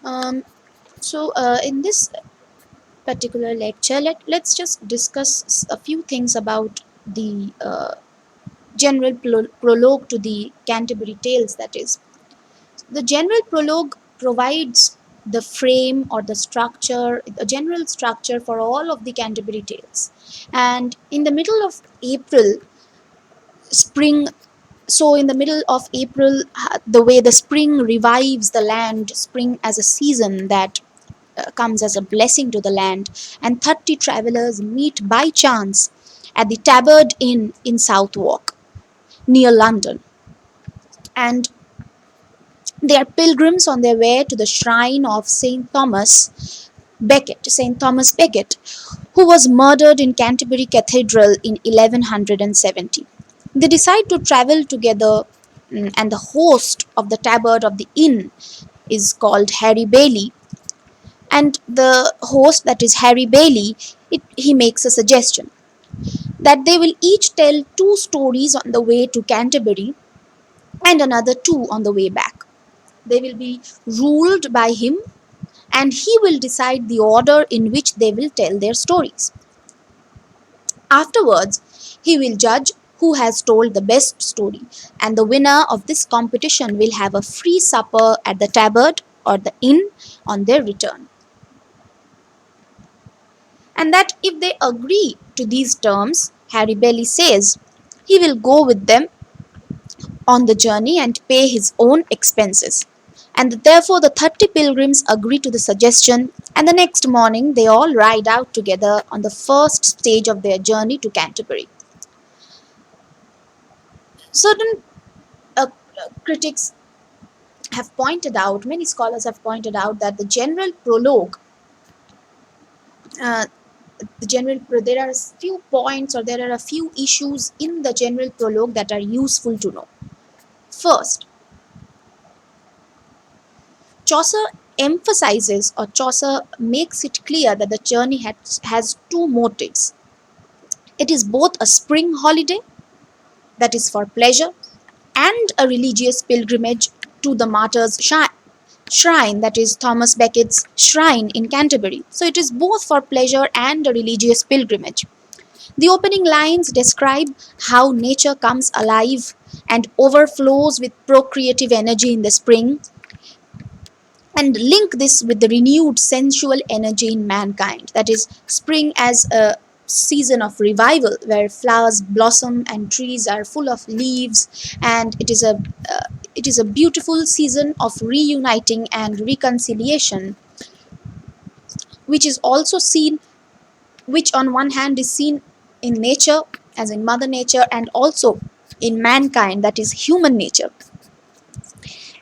Um, in this particular lecture, let's just discuss a few things about the general prologue to the Canterbury Tales, that is. The general prologue provides the frame or the structure, a general structure for all of the Canterbury Tales. And in the middle of April, spring so in the middle of April, the way the spring revives the land, spring as a season that comes as a blessing to the land, and 30 travelers meet by chance at the Tabard Inn in Southwark, near London. And they are pilgrims on their way to the shrine of Saint Thomas Becket, who was murdered in Canterbury Cathedral in 1170. They decide to travel together, and the host of the tabard of the inn is called Harry Bailey. And the host, that is Harry Bailey, he makes a suggestion that they will each tell two stories on the way to Canterbury and another two on the way back. They will be ruled by him, and he will decide the order in which they will tell their stories. Afterwards, he will judge who has told the best story, and the winner of this competition will have a free supper at the tabard or the inn on their return. And that if they agree to these terms, Harry Bailey says he will go with them on the journey and pay his own expenses. And therefore, the 30 pilgrims agree to the suggestion, and the next morning they all ride out together on the first stage of their journey to Canterbury. Certain critics have pointed out, many scholars have pointed out, that the general prologue, uh, there are a few points or there are a few issues in the general prologue that are useful to know. First, Chaucer makes it clear that the journey has two motives. It is both a spring holiday, that is for pleasure, and a religious pilgrimage to the martyr's shrine, that is Thomas Becket's shrine in Canterbury. So it is both for pleasure and a religious pilgrimage. The opening lines describe how nature comes alive and overflows with procreative energy in the spring, and link this with the renewed sensual energy in mankind. That is, spring as a season of revival where flowers blossom and trees are full of leaves, and it is a beautiful season of reuniting and reconciliation, which is also seen, which on one hand is seen in nature, as in Mother Nature, and also in mankind, that is human nature.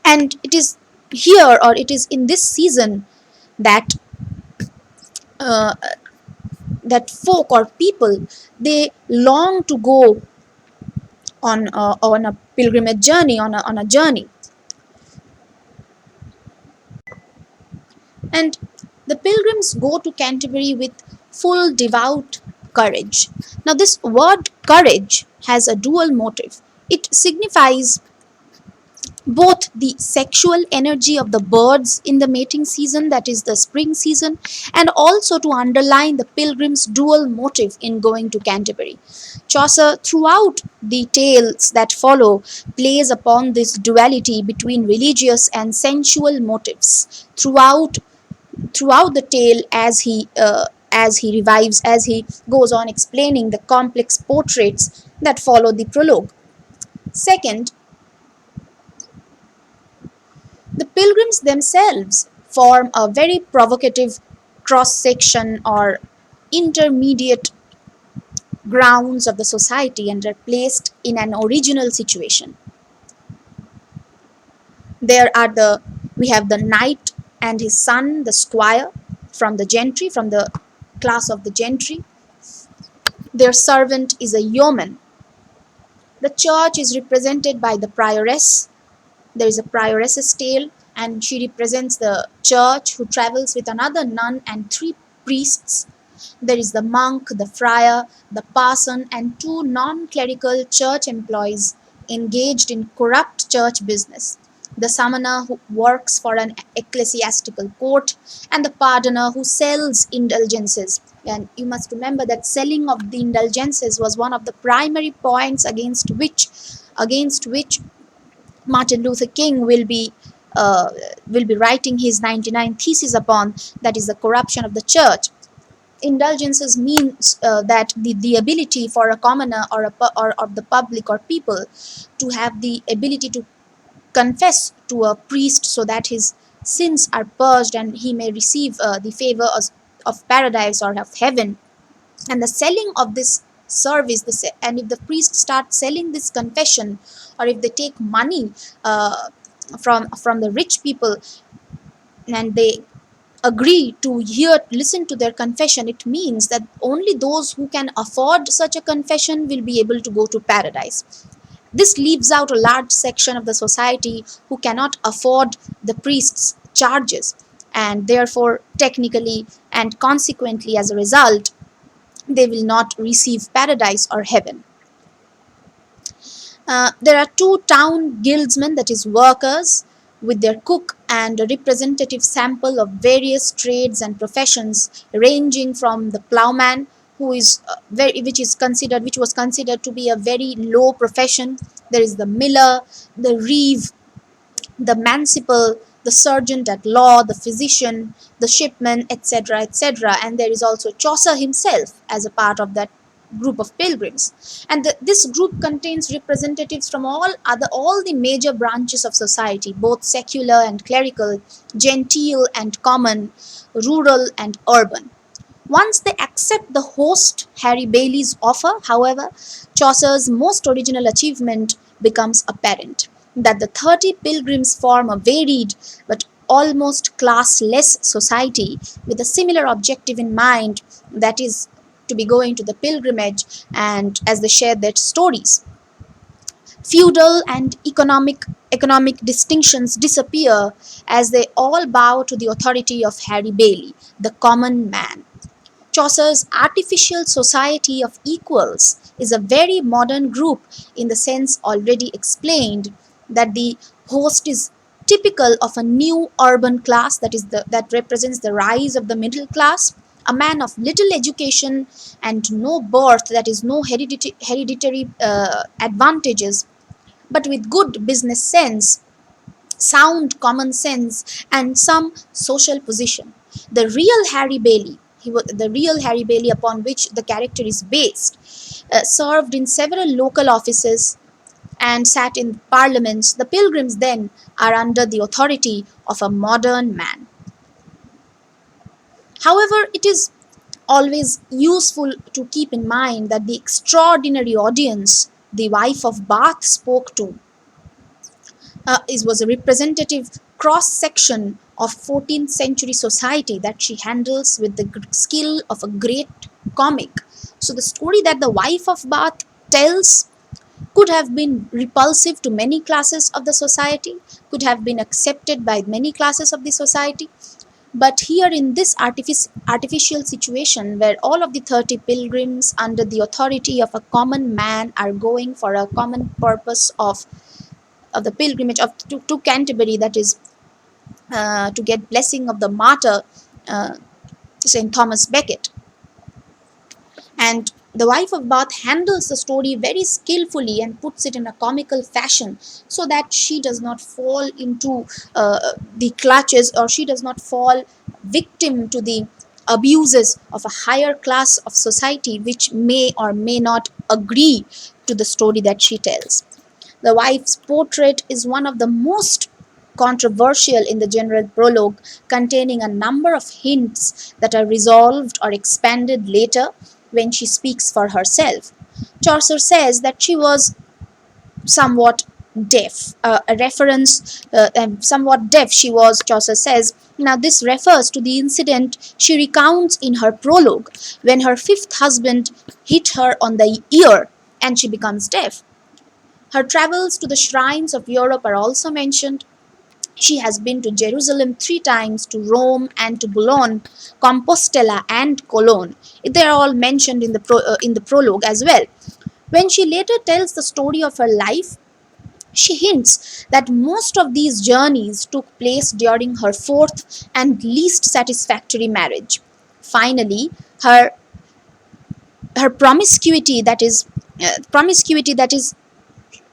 And it is here, or it is in this season, that uh, that folk or people, they long to go on a pilgrimage journey, on a journey. And the pilgrims go to Canterbury with full devout courage. Now, this word courage has a dual motive. It signifies both the sexual energy of the birds in the mating season, that is the spring season, and also to underline the pilgrims' dual motive in going to Canterbury. Chaucer, throughout the tales that follow, plays upon this duality between religious and sensual motives throughout the tale, as he revives, as he goes on explaining the complex portraits that follow the prologue. Second, the pilgrims themselves form a very provocative cross section or intermediate grounds of the society, and are placed in an original situation. There are the we have the knight and his son, the squire, from the gentry, from the class of the gentry. Their servant is a yeoman. The church is represented by the prioress. There is a prioress's tale, and she represents the church, who travels with another nun and three priests. There is the monk, the friar, the parson, and two non-clerical church employees engaged in corrupt church business. the summoner who works for an ecclesiastical court, and the pardoner who sells indulgences. And you must remember that selling of the indulgences was one of the primary points against which Martin Luther King will be writing his 99 thesis upon, that is the corruption of the church. Indulgences means that the ability for a commoner or of the public or people to have the ability to confess to a priest so that his sins are purged and he may receive the favor of paradise or of heaven. And the selling of this service, and if the priest starts selling this confession, or if they take money from the rich people and they agree to listen to their confession, it means that only those who can afford such a confession will be able to go to paradise. This leaves out a large section of the society who cannot afford the priest's charges, and therefore technically and consequently as a result they will not receive paradise or heaven. There are two town guildsmen, that is workers, with their cook and a representative sample of various trades and professions, ranging from the ploughman, who is which was considered to be a very low profession. There is the miller, the reeve, the manciple, the sergeant at law, the physician, the shipman, etc., etc. And there is also Chaucer himself as a part of that group of pilgrims. And this group contains representatives from all the major branches of society, both secular and clerical, genteel and common, rural and urban. Once they accept the host Harry Bailey's offer, however, Chaucer's most original achievement becomes apparent, that the 30 pilgrims form a varied but almost classless society with a similar objective in mind, that is, to be going to the pilgrimage, and as they share their stories. Feudal and economic distinctions disappear as they all bow to the authority of Harry Bailey, the common man. Chaucer's artificial society of equals is a very modern group in the sense already explained, that the host is typical of a new urban class, that represents the rise of the middle class, a man of little education and no birth, that is no hereditary advantages, but with good business sense, sound common sense, and some social position. The real Harry Bailey, the real Harry Bailey upon which the character is based, served in several local offices and sat in parliaments. The pilgrims then are under the authority of a modern man. However, it is always useful to keep in mind that the extraordinary audience the wife of Bath spoke to was a representative cross section of 14th century society that she handles with the skill of a great comic. So, the story that the wife of Bath tells could have been repulsive to many classes of the society, could have been accepted by many classes of the society. But here in this artificial situation where all of the 30 pilgrims under the authority of a common man are going for a common purpose of the pilgrimage to Canterbury, that is to get blessing of the martyr uh, St. Thomas Becket. And the wife of Bath handles the story very skillfully and puts it in a comical fashion so that she does not fall into the clutches, or she does not fall victim to the abuses of a higher class of society which may or may not agree to the story that she tells. The wife's portrait is one of the most controversial in the General Prologue, containing a number of hints that are resolved or expanded later when she speaks for herself. Chaucer says that she was somewhat deaf. A reference, somewhat deaf she was, Chaucer says. Now, this refers to the incident she recounts in her prologue when her fifth husband hit her on the ear and she becomes deaf. Her travels to the shrines of Europe are also mentioned. She has been to Jerusalem 3 times, to Rome and to Boulogne, Compostela and Cologne. They are all mentioned in the prologue as well. When she later tells the story of her life, She hints that most of these journeys took place during her fourth and least satisfactory marriage. Finally, her her promiscuity that is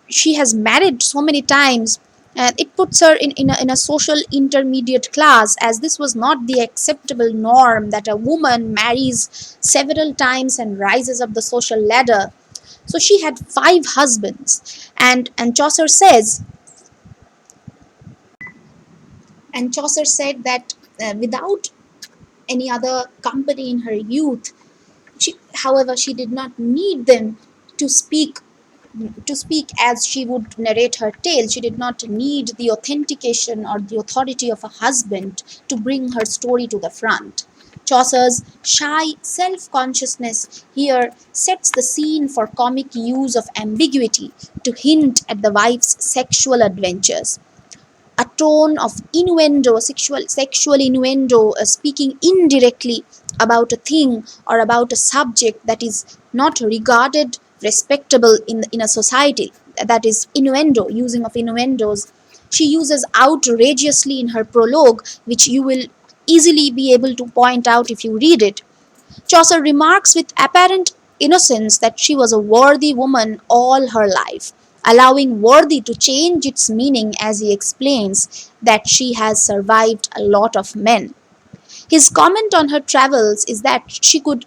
she has married so many times, it puts her in a social intermediate class, as this was not the acceptable norm that a woman marries several times and rises up the social ladder. So she had five husbands, and Chaucer said that without any other company in her youth, however, she did not need them to speak as she would narrate her tale. She did not need the authentication or the authority of a husband to bring her story to the front. Chaucer's shy self consciousness here sets the scene for comic use of ambiguity to hint at the wife's sexual adventures. A tone of innuendo, sexual innuendo, speaking indirectly about a thing or about a subject that is not regarded respectable in a society. That is innuendo, using of innuendos. She uses outrageously in her prologue, which you will easily be able to point out if you read it. Chaucer remarks with apparent innocence that she was a worthy woman all her life, allowing worthy to change its meaning as he explains that she has survived a lot of men. His comment on her travels is that she could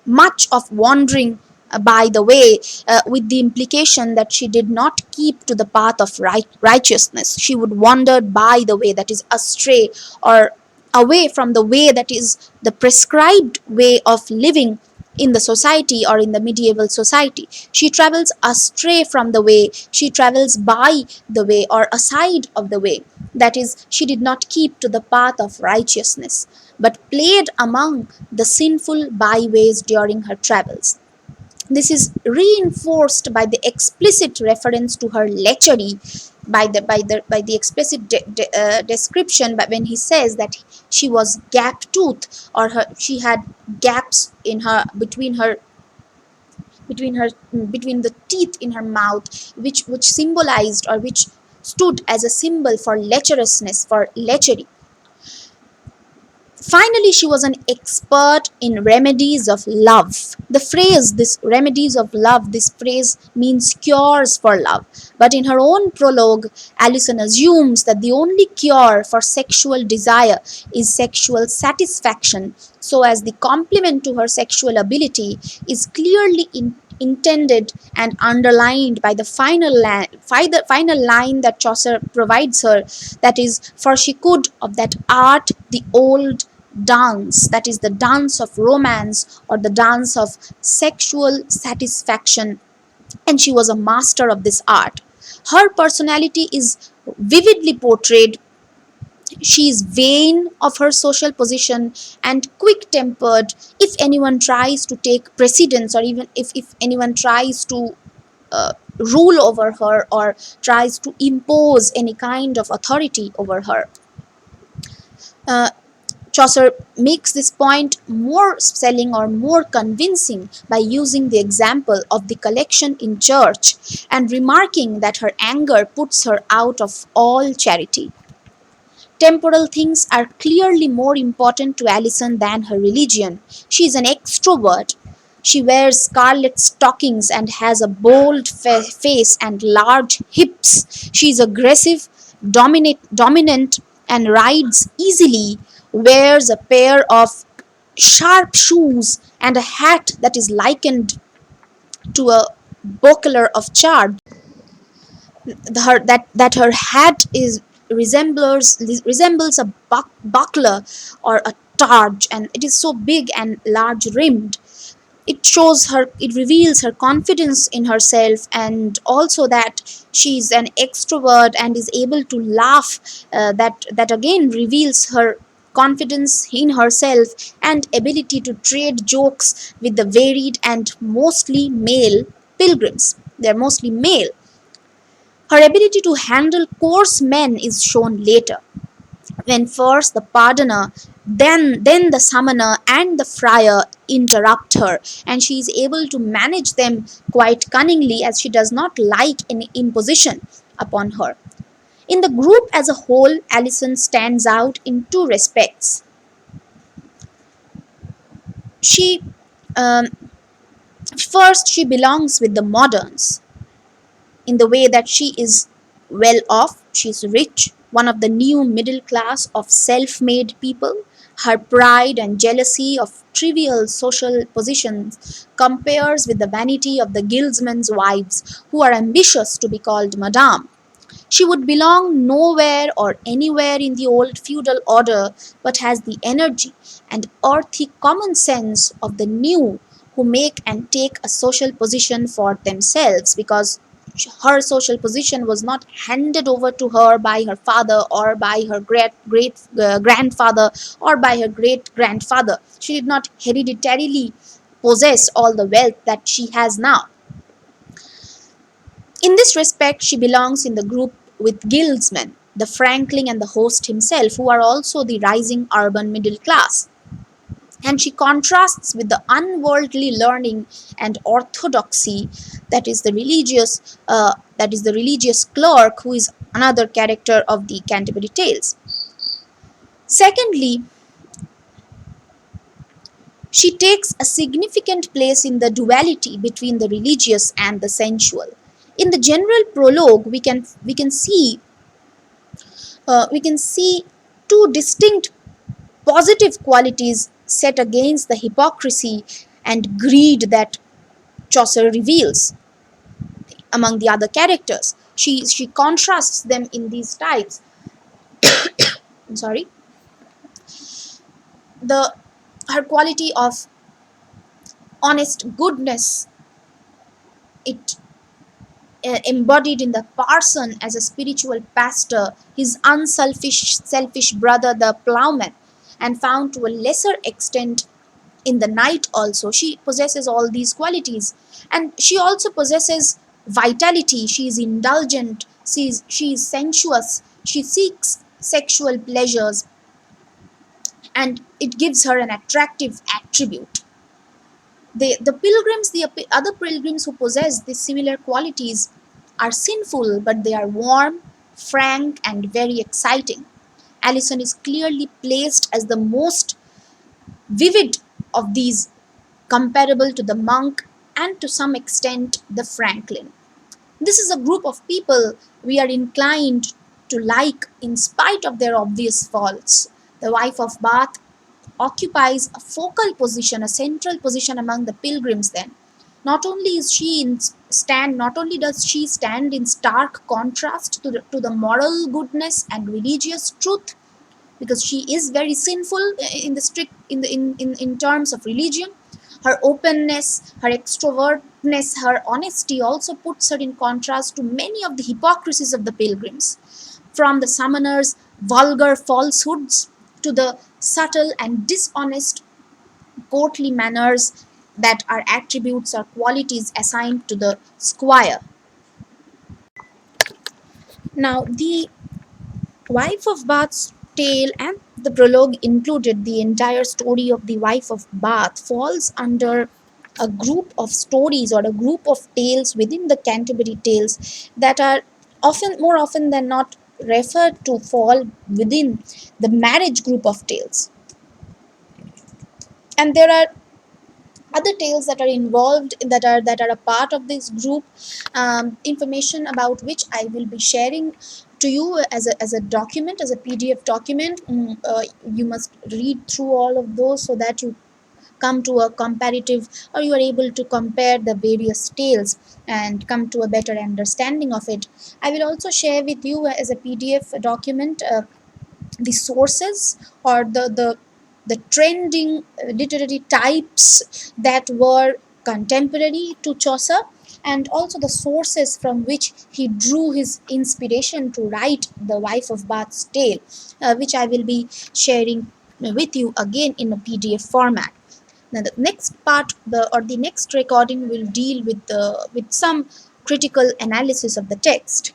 much of wandering by the way, with the implication that she did not keep to the path of righteousness. She would wander by the way, that is astray, or away from the way that is the prescribed way of living in the society or in the medieval society. She travels astray from the way, she travels by the way or aside of the way. That is, she did not keep to the path of righteousness, but played among the sinful byways during her travels. This is reinforced by the explicit reference to her lechery, by the explicit description, but when he says that she was gap tooth, or she had gaps in her between the teeth in her mouth, which symbolized, or which stood as a symbol for lecherousness, for lechery. Finally, she was an expert in remedies of love. The phrase, this remedies of love, this phrase means cures for love. But in her own prologue, Alisoun assumes that the only cure for sexual desire is sexual satisfaction, so as the complement to her sexual ability is clearly intended and underlined by the final line that Chaucer provides her, that is, for she could of that art the old dance, that is the dance of romance or the dance of sexual satisfaction, and she was a master of this art. Her personality is vividly portrayed. She is vain of her social position and quick tempered. If anyone tries to take precedence, or even if anyone tries to rule over her or tries to impose any kind of authority over her, uh, Chaucer makes this point more selling or more convincing by using the example of the collection in church and remarking that her anger puts her out of all charity. Temporal things are clearly more important to Alisoun than her religion. She is an extrovert. She wears scarlet stockings and has a bold face and large hips. She is aggressive, dominant, and rides easily, wears a pair of sharp shoes and a hat that is likened to a buckler of chard. Her hat is resembles a buckler or a targe, and it is so big and large rimmed. It reveals her confidence in herself, and also that she is an extrovert and is able to laugh. That again reveals her confidence in herself and ability to trade jokes with the varied and mostly male pilgrims. They're mostly male. Her ability to handle coarse men is shown later, when first the pardoner, then the summoner and the friar interrupt her, and she is able to manage them quite cunningly, as she does not like any imposition upon her. In the group as a whole, Alisoun stands out in two respects. She um, First, she belongs with the moderns in the way that she is well off, she is rich, one of the new middle class of self made people. Her pride and jealousy of trivial social positions compares with the vanity of the guildsmen's wives who are ambitious to be called madame. She would belong nowhere or anywhere in the old feudal order, but has the energy and earthy common sense of the new, who make and take a social position for themselves, because her social position was not handed over to her by her father or by her great grandfather or by her great grandfather. She did not hereditarily possess all the wealth that she has now. In this respect, she belongs in the group with guildsmen, the Franklin and the host himself, who are also the rising urban middle class. And she contrasts with the unworldly learning and orthodoxy that is the religious clerk, who is another character of the Canterbury Tales. Secondly, she takes a significant place in the duality between the religious and the sensual. In the general prologue, we can see two distinct positive qualities set against the hypocrisy and greed that Chaucer reveals among the other characters. She contrasts them in these types. I'm sorry. The Her quality of honest goodness, it embodied in the parson as a spiritual pastor, his unselfish selfish brother the plowman, and found to a lesser extent in the knight also. She possesses all these qualities, and she also possesses vitality. She is indulgent, she is sensuous, she seeks sexual pleasures, and it gives her an attractive attribute. The pilgrims, the other pilgrims who possess these similar qualities are sinful, but they are warm, frank, and very exciting. Alisoun is clearly placed as the most vivid of these, comparable to the monk and to some extent the Franklin. This is a group of people we are inclined to like in spite of their obvious faults. The wife of Bath occupies a focal position, a central position among the pilgrims then. Not only does she stand in stark contrast to the moral goodness and religious truth, because she is very sinful in the strict in terms of religion. Her openness, her extrovertness, her honesty also puts her in contrast to many of the hypocrisies of the pilgrims, from the summoners' vulgar falsehoods to the subtle and dishonest courtly manners that are attributes or qualities assigned to the squire. Now, the Wife of Bath's tale and the prologue included the entire story of the Wife of Bath falls under a group of stories or a group of tales within the Canterbury Tales that are more often than not referred to fall within the marriage group of tales. And there are other tales that are involved that are a part of this group, information about which I will be sharing to you as a document, as a PDF document. You must read through all of those so that you come to a comparative, or you are able to compare the various tales and come to a better understanding of it. I will also share with you as a PDF document the sources or the trending literary types that were contemporary to Chaucer, and also the sources from which he drew his inspiration to write the Wife of Bath's tale, which I will be sharing with you again in a PDF format. Now the next part, the next recording will deal with some critical analysis of the text.